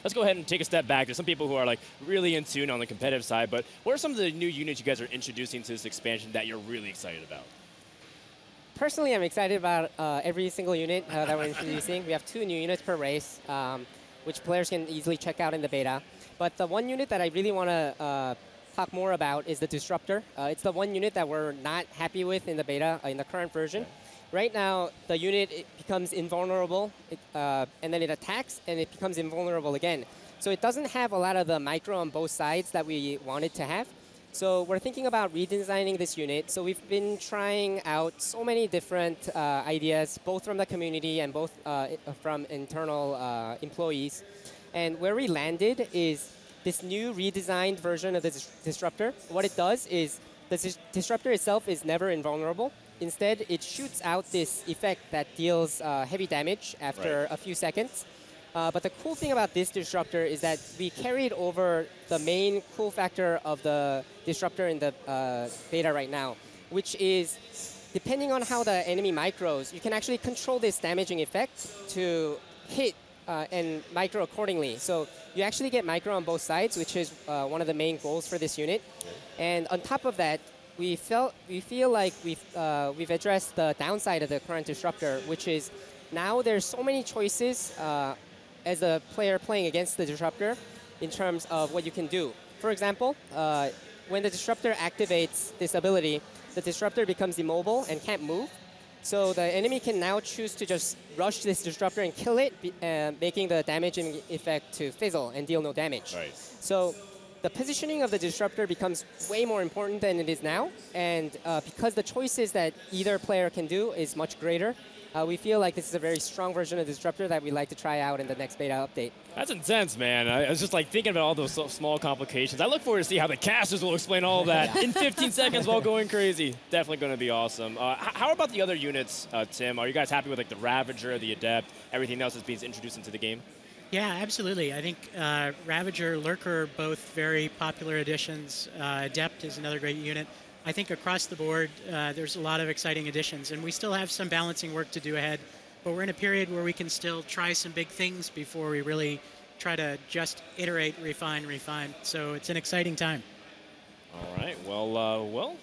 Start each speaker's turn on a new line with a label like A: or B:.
A: let's go ahead and take a step back. There's some people who are like really in tune on the competitive side, but what are some of the new units you guys are introducing to this expansion that you're really excited about?
B: Personally, I'm excited about every single unit that we're introducing. We have 2 new units per race, which players can easily check out in the beta. But the one unit that I really want to talk more about is the Disruptor. It's the one unit that we're not happy with in the beta, in the current version.
A: Okay.
B: Right now, the unit becomes invulnerable, and then it attacks, and it becomes invulnerable again. So it doesn't have a lot of the micro on both sides that we wanted to have. So we're thinking about redesigning this unit. So we've been trying out so many different ideas, both from the community and both from internal employees. And where we landed is this new redesigned version of the Disruptor. What it does is the Disruptor itself is never invulnerable. Instead, it shoots out this effect that deals heavy damage after a few seconds. But the cool thing about this Disruptor is that we carried over the main cool factor of the Disruptor in the beta right now, which is depending on how the enemy micros, you can actually control this damaging effect to hit and micro accordingly. So you actually get micro on both sides, which is one of the main goals for this unit. And on top of that, we feel like we've addressed the downside of the current Disruptor, which is now there's so many choices as a player playing against the Disruptor in terms of what you can do. For example, when the Disruptor activates this ability, the Disruptor becomes immobile and can't move. So the enemy can now choose to just rush this Disruptor and kill it, making the damaging effect to fizzle and deal no damage.
A: Right.
B: So the positioning of the Disruptor becomes way more important than it is now. And because the choices that either player can do is much greater, we feel like this is a very strong version of Disruptor that we'd like to try out in the next beta update.
A: That's intense, man. I was just like thinking about all those small complications. I look forward to see how the casters will explain all of that in 15 seconds while going crazy. Definitely going to be awesome. How about the other units, Tim? Are you guys happy with like the Ravager, the Adept, everything else that's being introduced into the game?
C: Yeah, absolutely. I think Ravager, Lurker, both very popular additions. Adept is another great unit. I think across the board, there's a lot of exciting additions, and we still have some balancing work to do ahead, but we're in a period where we can still try some big things before we really try to just iterate, refine. So it's an exciting time.
A: All right. Well,